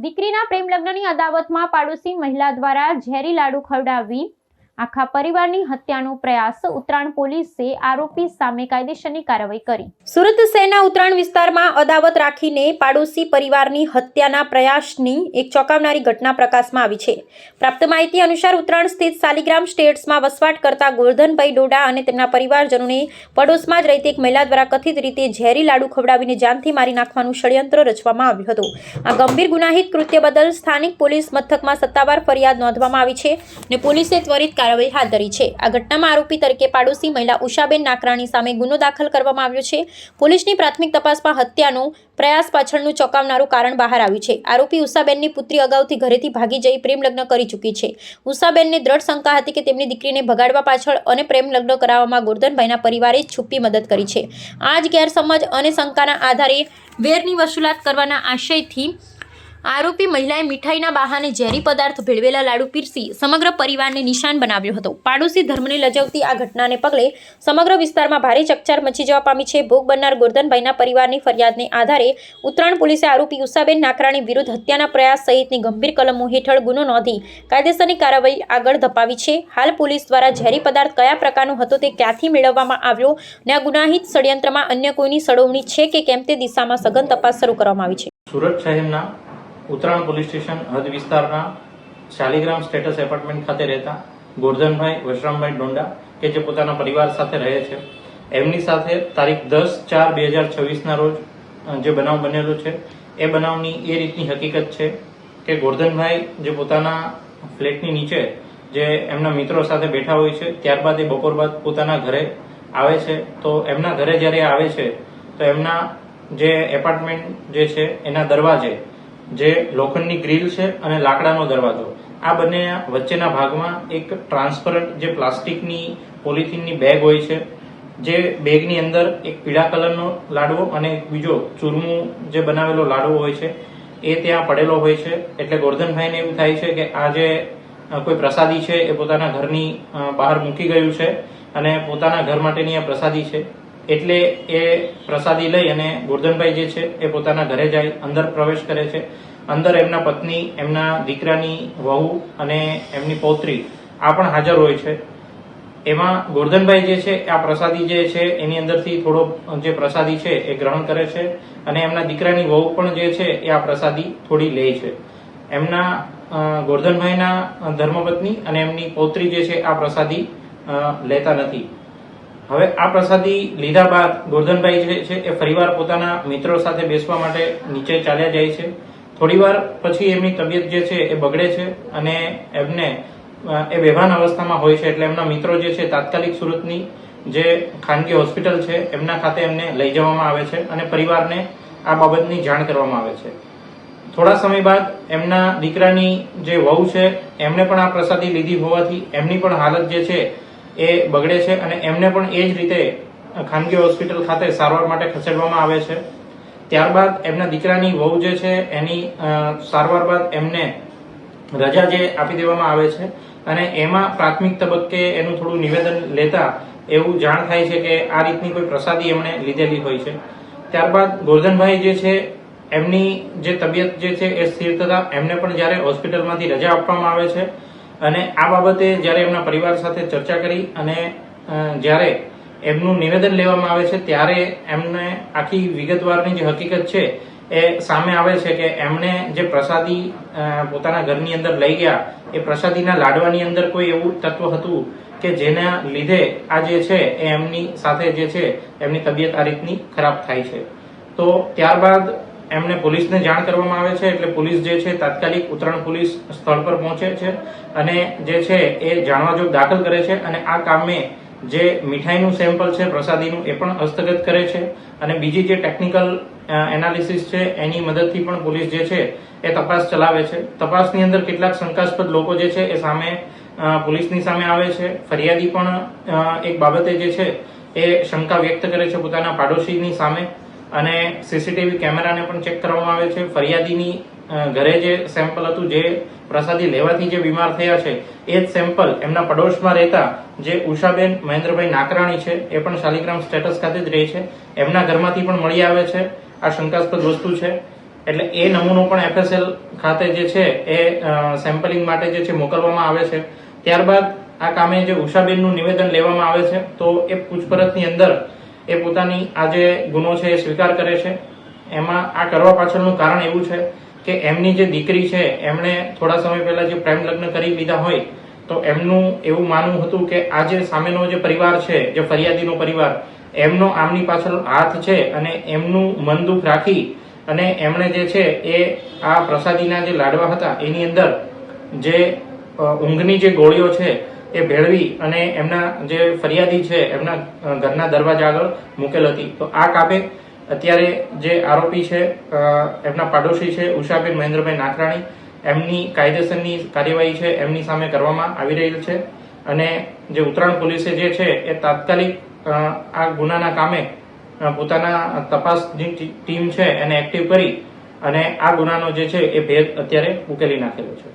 દીકરીના પ્રેમ લગ્નની અદાવતમાં પાડોશી મહિલા દ્વારા ઝેરી લાડુ ખવડાવી આખા પરિવારની હત્યાનો પ્રયાસ. ઉત્તરાણ પોલીસે આરોપી સામે કાયદેસરની કાર્યવાહી કરી. સુરત શહેરના ઉત્તરાણ વિસ્તારમાં અદાવત રાખીને પાડોશી પરિવારની હત્યાના પ્રયાસની એક ચોંકાવનારી ઘટના પ્રકાશમાં આવી છે. પ્રાપ્ત માહિતી અનુસાર ઉત્તરાણ સ્થિત શાલિગ્રામ સ્ટેટ્સમાં વસવાટ કરતા ગોરધનભાઈ ડોડા અને તેમના પરિવારજનોને પડોશમાં જ રહેતી એક મહિલા દ્વારા કથિત રીતે ઝેરી લાડુ ખવડાવીને જાનથી મારી નાખવાનું ષડયંત્ર રચવામાં આવ્યું હતું. આ ગંભીર ગુનાહિત કૃત્ય બદલ સ્થાનિક પોલીસ મથકમાં સત્તાવાર ફરિયાદ નોંધવામાં આવી છે અને પોલીસે ત્વરિત કાર્યવાહી હાથ ધરી છે. આ ઘટનામાં આરોપી તરીકે પાડોશી મહિલા ઉષાબેન નાકરાણી સામે ગુનો દાખલ કરવામાં આવ્યો છે. પોલીસની પ્રાથમિક તપાસમાં હત્યાનો પ્રયાસ પાછળનું ચોંકાવનારું કારણ બહાર આવ્યું છે. આરોપી ઉષાબેનની પુત્રી અગાઉથી ઘરેથી ભાગી જઈ પ્રેમ લગ્ન કરી ચૂકી છે. ઉષાબેનને દ્રઢ શંકા હતી કે તેમની દીકરીને ભગાડવા પાછળ અને પ્રેમ લગ્ન કરાવવામાં ગોરધનભાઈના પરિવારે છુપી મદદ કરી છે. આ જ ગેરસમજ અને શંકાના આધારે વેરની વસૂલાત કરવાના આશયથી આરોપી મહિલાએ મીઠાઈના બહાને ઝેરી પદાર્થ ભેળવેલા લાડુ પીરસી સમગ્ર પરિવારને નિશાન બનાવ્યો હતો. પાડોશી ધર્મને લજવતી આ ઘટનાને પગલે સમગ્ર વિસ્તારમાં ભારે ચકચાર મચી જવા પામી છે. ભોગ બનનાર ગોરધનભાઈના પરિવારની ફરિયાદને આધારે ઉત્તરાણ પોલીસે આરોપી ઉષાબેન નાકરાણી વિરુદ્ધ હત્યાના પ્રયાસ સહિતની ગંભીર કલમો હેઠળ ગુનો નોંધી કાયદેસરની કાર્યવાહી આગળ ધપાવી છે. હાલ પોલીસ દ્વારા ઝેરી પદાર્થ કયા પ્રકારનો હતો તે ક્યાંથી મેળવવામાં આવ્યો અને આ ગુનાહિત ષડયંત્રમાં અન્ય કોઈની સડોવણી છે કે કેમ તે દિશામાં સઘન તપાસ શરૂ કરવામાં આવી છે. સુરત શહેરના ઉત્તરાણ પોલીસ સ્ટેશન હદ વિસ્તારના શાલિગ્રામ સ્ટેટસ એપાર્ટમેન્ટ ખાતે રહેતા ગોરધનભાઈ વશરામભાઈ ડોંડા કે જે પોતાના પરિવાર સાથે રહે છે, એમની સાથે તારીખ 10/4/2026ના રોજ જે બનાવ બનેલો છે એ બનાવની એ રીતની હકીકત છે કે ગોરધનભાઈ જે પોતાના ફ્લેટની નીચે જે એમના મિત્રો સાથે બેઠા હોય છે, ત્યારબાદ એ બપોર બાદ પોતાના ઘરે આવે છે. તો એમના ઘરે જ્યારે આવે છે તો એમના જે એપાર્ટમેન્ટ જે છે એના દરવાજે જે લોખંડની ગ્રીલ છે અને લાકડાનો દરવાજો, આ બંને વચ્ચેના ભાગમાં એક ટ્રાન્સપરન્ટ જે પ્લાસ્ટિકની પોલિથીનની બેગ હોય છે, જે બેગની અંદર એક પીળા કલરનો લાડવો અને બીજો ચૂરમું જે બનાવેલો લાડવો હોય છે એ ત્યાં પડેલો હોય છે. એટલે ગોરધનભાઈને એવું થાય છે કે આ જે કોઈ પ્રસાદી છે એ પોતાના ઘરની બહાર મૂકી ગયું છે અને પોતાના ઘર માટેની આ પ્રસાદી છે. એટલે એ પ્રસાદી લઈ અને ગોરધનભાઈ જે છે એ પોતાના ઘરે જાય, અંદર પ્રવેશ કરે છે. અંદર એમના પત્ની, એમના દીકરાની વહુ અને એમની પૌત્રી આ પણ હાજર હોય છે. એમાં ગોરધનભાઈ જે છે આ પ્રસાદી જે છે એની અંદરથી થોડો જે પ્રસાદી છે એ ગ્રહણ કરે છે અને એમના દીકરાની વહુ પણ જે છે એ આ પ્રસાદી થોડી લે છે. એમના ગોરધનભાઈના ધર્મપત્ની અને એમની પૌત્રી જે છે આ પ્રસાદી લેતા નથી. હવે આ પ્રસાદી લીધા બાદ ગોરધનભાઈ જે છે એ ફરીવાર પોતાના મિત્રો સાથે બેસવા માટે નીચે ચાલ્યા જાય છે. થોડીવાર પછી એમની તબિયત જે છે એ બગડે છે અને એમને એ બેભાન અવસ્થામાં હોય છે. એટલે એમના મિત્રો જે છે તાત્કાલિક સુરતની જે ખાનગી હોસ્પિટલ છે એમના ખાતે એમને લઈ જવામાં આવે છે અને પરિવારને આ બાબતની જાણ કરવામાં આવે છે. થોડા સમય બાદ એમના દીકરાની જે વહુ છે એમને પણ આ પ્રસાદી લીધી હોવાથી એમની પણ હાલત જે છે એ બગડે છે અને એમને પણ એ જ રીતે ખાનગી હોસ્પિટલ ખાતે સારવાર માટે ખસેડવામાં આવે છે. ત્યારબાદ એમના દીકરાની વહુ જે છે એની સારવાર બાદ એમને રજા જે આપી દેવામાં આવે છે અને એમાં પ્રાથમિક તબક્કે એનું થોડું નિવેદન લેતા એવું જાણ થાય છે કે આ રીતની કોઈ પ્રસાદી એમણે લીધેલી હોય છે. ત્યારબાદ ગોરધનભાઈ જે છે એમની જે તબિયત જે છે એ સ્થિર થતા એમને પણ જ્યારે હોસ્પિટલમાંથી રજા આપવામાં આવે છે અને આ બાબતે જ્યારે એમના પરિવાર સાથે ચર્ચા કરી અને જ્યારે એમનું નિવેદન લેવામાં આવે છે ત્યારે એમને આખી વિગતવારની જે હકીકત છે એ સામે આવે છે કે એમણે જે પ્રસાદી પોતાના ઘરની અંદર લઈ ગયા એ પ્રસાદીના લાડવાની અંદર કોઈ એવું તત્વ હતું કે જેના લીધે આ જે છે એ એમની સાથે જે છે એમની તબિયત આ રીતની ખરાબ થાય છે. તો ત્યારબાદ એમને પોલીસને જાણ કરવામાં આવે છે. એટલે પોલીસ જે છે તાત્કાલિક ઉત્તરાણ પોલીસ સ્થળ પર પહોંચે છે અને જે છે એ જાણવાજોગ દાખલ કરે છે અને આ કામે જે મીઠાઈનું સેમ્પલ છે પ્રસાદીનું એ પણ હસ્તગત કરે છે અને બીજી જે ટેકનિકલ એનાલિસિસ છે એની મદદથી પણ પોલીસ જે છે એ તપાસ ચલાવે છે. તપાસની અંદર કેટલાક શંકાસ્પદ લોકો જે છે એ સામે પોલીસની સામે આવે છે. ફરિયાદી પણ એક બાબતે જે છે એ શંકા વ્યક્ત કરે છે પોતાના પાડોશીની સામે અને સીસીટીવી કેમેરાને પણ ચેક કરવામાં આવે છે. ફરિયાદીની ઘરે જે સેમ્પલ હતું જે પ્રસાદી લેવાથી જે બીમાર થયા છે એ જ સેમ્પલ એમના પડોશમાં રહેતા જે ઉષાબેન મહેન્દ્રભાઈ નાકરાણી છે એ પણ શાલિગ્રામ સ્ટેટસ ખાતે જ રહે છે, એમના ઘરમાંથી પણ મળી આવે છે. આ શંકાસ્પદ વસ્તુ છે. એટલે એ નમૂનો પણ FSL ખાતે જે છે એ સેમ્પલિંગ માટે જે છે મોકલવામાં આવે છે. ત્યારબાદ આ કામે જે ઉષાબેનનું નિવેદન લેવામાં આવે છે, તો એ પૂછપરછની અંદર એ પોતાની આ જે ગુનો છે એ સ્વીકાર કરે છે. એમાં આ કરવા પાછળનું કારણ એવું છે કે એમની જે દીકરી છે એમણે થોડા સમય પહેલા જે પ્રેમ લગ્ન કરી લીધા હોય, તો એમનું એવું માનવું હતું કે આ જે સામેનો જે પરિવાર છે, જે ફરિયાદીનો પરિવાર, એમનો આમની પાછળ હાથ છે અને એમનું મન દુઃખ રાખી અને એમણે જે છે એ આ પ્રસાદીના જે લાડવા હતા એની અંદર જે ઊંઘની જે ગોળીઓ છે એ ભેળવી અને એમના જે ફરિયાદી છે એમના ઘરના દરવાજા આગળ મૂકેલ હતી. તો આ કામે અત્યારે જે આરોપી છે એમના પાડોશી છે ઉષાબેન મહેન્દ્રભાઈ નાખરાણી, એમની કાયદેસરની કાર્યવાહી છે એમની સામે કરવામાં આવી રહી છે. અને જે ઉત્તરાયણ પોલીસે જે છે એ તાત્કાલિક આ ગુનાના કામે પોતાના તપાસની ટીમ છે એને એક્ટિવ કરી અને આ ગુનાનો જે છે એ ભેદ અત્યારે ઉકેલી નાખેલો છે.